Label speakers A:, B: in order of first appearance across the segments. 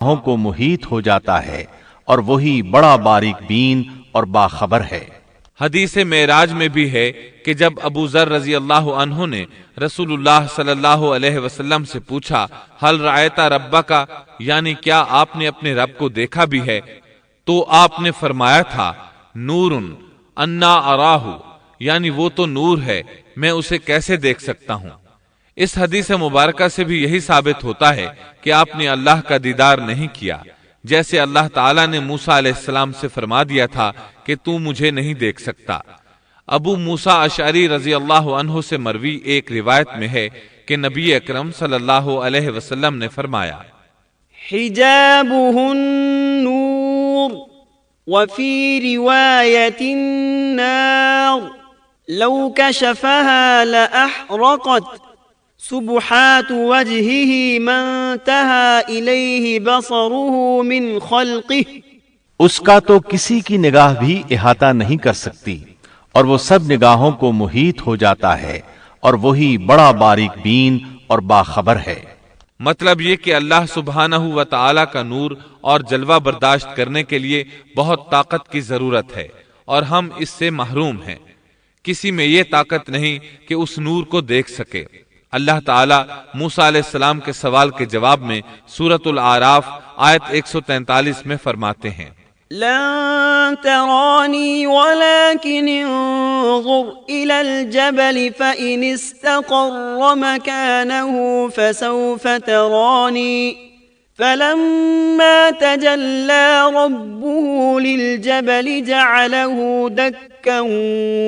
A: کو محیط ہو جاتا ہے اور وہی بڑا باریک بین اور باخبر ہے۔
B: حدیث معراج میں بھی ہے کہ جب ابو ذر رضی اللہ عنہ نے رسول اللہ صلی اللہ علیہ وسلم سے پوچھا حل رأیت ربک، یعنی کیا آپ نے اپنے رب کو دیکھا بھی ہے، تو آپ نے فرمایا تھا نور انا اراہ، یعنی وہ تو نور ہے، میں اسے کیسے دیکھ سکتا ہوں۔ اس حدیث مبارکہ سے بھی یہی ثابت ہوتا ہے کہ آپ نے اللہ کا دیدار نہیں کیا، جیسے اللہ تعالیٰ نے موسیٰ علیہ السلام سے فرما دیا تھا کہ تو مجھے نہیں دیکھ سکتا۔ ابو موسیٰ اشعری رضی اللہ عنہ سے مروی ایک روایت میں ہے کہ نبی اکرم صلی اللہ علیہ وسلم نے فرمایا
C: حجابه النور وفي رواية النار لو كشفها لأحرقت سبحات وجهه ما انتهى إليه بصره من خلقه،
A: اس کا تو کسی کی نگاہ بھی احاطہ نہیں کر سکتی، اور وہ سب نگاہوں کو محیط ہو جاتا ہے، اور وہی بڑا باریک بین اور باخبر ہے۔
B: مطلب یہ کہ اللہ سبحانہ و تعالی کا نور اور جلوہ برداشت کرنے کے لیے بہت طاقت کی ضرورت ہے، اور ہم اس سے محروم ہیں۔ کسی میں یہ طاقت نہیں کہ اس نور کو دیکھ سکے۔ اللہ تعالیٰ موسیٰ علیہ السلام کے سوال کے جواب میں سورۃ الاعراف آیت 143 میں فرماتے ہیں
C: لن تراني ولكن انظر إلى الجبل فإن استقر مكانه فسوف تراني فلما تجلى ربه للجبل جعله دكا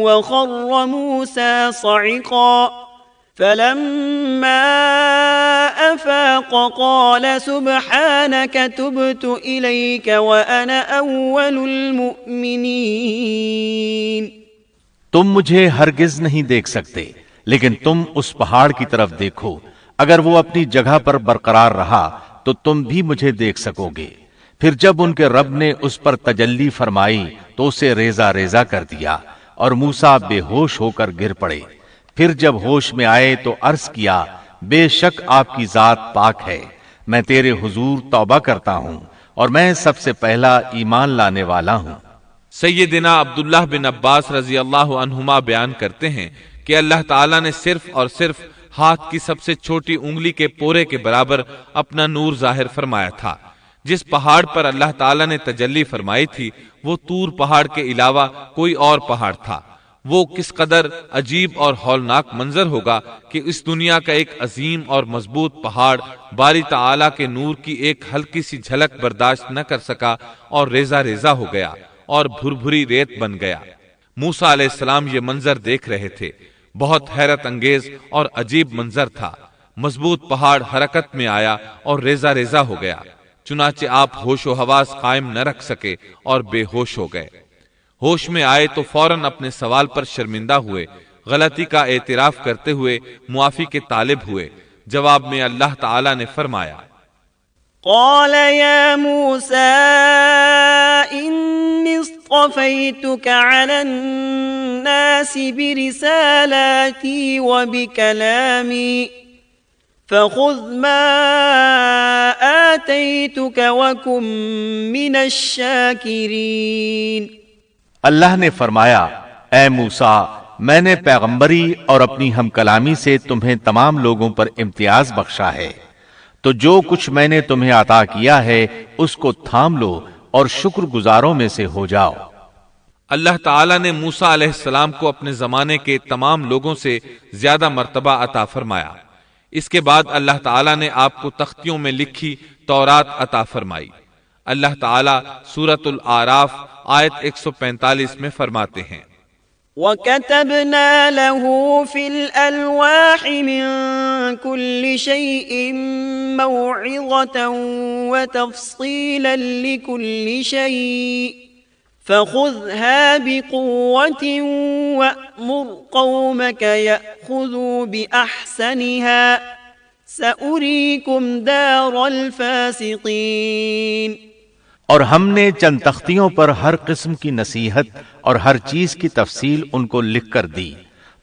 C: وخر موسى صعقا فلما أفاق قال سبحانك تبت إليك وأنا أول المؤمنين۔
A: تم مجھے ہرگز نہیں دیکھ سکتے، لیکن تم اس پہاڑ کی طرف دیکھو، اگر وہ اپنی جگہ پر برقرار رہا تو تم بھی مجھے دیکھ سکو گے۔ پھر جب ان کے رب نے اس پر تجلی فرمائی تو اسے ریزہ ریزہ کر دیا، اور موسیٰ بے ہوش ہو کر گر پڑے۔ پھر جب ہوش میں آئے تو عرض کیا بے شک آپ کی ذات پاک ہے، میں تیرے حضور توبہ کرتا ہوں، اور میں سب سے پہلا ایمان لانے والا ہوں۔
B: سیدنا عبداللہ بن عباس رضی اللہ عنہما بیان کرتے ہیں کہ اللہ تعالیٰ نے صرف اور صرف ہاتھ کی سب سے چھوٹی انگلی کے پورے کے برابر اپنا نور ظاہر فرمایا تھا۔ جس پہاڑ پر اللہ تعالیٰ نے تجلی فرمائی تھی وہ طور پہاڑ کے علاوہ کوئی اور پہاڑ تھا۔ وہ کس قدر عجیب اور ہولناک منظر ہوگا کہ اس دنیا کا ایک عظیم اور مضبوط پہاڑ باری تعالیٰ کے نور کی ایک ہلکی سی جھلک برداشت نہ کر سکا اور ریزہ ریزہ ہو گیا اور بھربھری ریت بن گیا۔ موسیٰ علیہ السلام یہ منظر دیکھ رہے تھے، بہت حیرت انگیز اور عجیب منظر تھا۔ مضبوط پہاڑ حرکت میں آیا اور ریزہ ریزہ ہو گیا، چنانچہ آپ ہوش و حواس قائم نہ رکھ سکے اور بے ہوش ہو گئے۔ ہوش میں آئے تو فوراً اپنے سوال پر شرمندہ ہوئے، غلطی کا اعتراف کرتے ہوئے معافی کے طالب ہوئے۔ جواب میں اللہ تعالیٰ نے فرمایا
C: قال يا موسى إني اصطفيتك على الناس برسالاتي وبكلامي فخذ ما آتيتك وكن من الشاكرين۔
A: اللہ نے فرمایا اے موسیٰ، میں نے پیغمبری اور اپنی ہم کلامی سے تمہیں تمام لوگوں پر امتیاز بخشا ہے، تو جو کچھ میں نے تمہیں عطا کیا ہے اس کو تھام لو اور شکر گزاروں میں سے ہو جاؤ۔
B: اللہ تعالیٰ نے موسیٰ علیہ السلام کو اپنے زمانے کے تمام لوگوں سے زیادہ مرتبہ عطا فرمایا۔ اس کے بعد اللہ تعالیٰ نے آپ کو تختیوں میں لکھی تورات عطا فرمائی۔ اللہ تعالیٰ سورۃ الاعراف آیت 145 میں فرماتے ہیں
C: وَكَتَبْنَا لَهُ فِي الْأَلْوَاحِ مِن كُلِّ شَيْءٍ مَوْعِظَةً وَتَفْصِيلًا لِكُلِّ شَيْءٍ فَخُذْهَا بِقُوَّةٍ وَأْمُرْ قَوْمَكَ يَأْخُذُوا بِأَحْسَنِهَا سَأُرِيكُمْ دَارَ الْفَاسِقِينَ۔
A: اور ہم نے چند تختیوں پر ہر قسم کی نصیحت اور ہر چیز کی تفصیل ان کو لکھ کر دی۔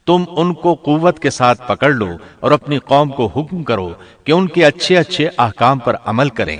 A: تم ان کو قوت کے ساتھ پکڑ لو اور اپنی قوم کو حکم کرو کہ ان کے اچھے اچھے احکام پر عمل کریں،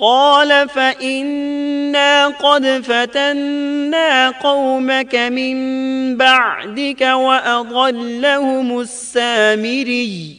C: قال فإنا قد فتنا قومك من بعدك وأضلهم السامري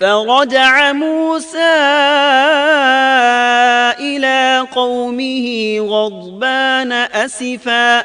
C: فرجع موسى إلى قومه غضبان أسفا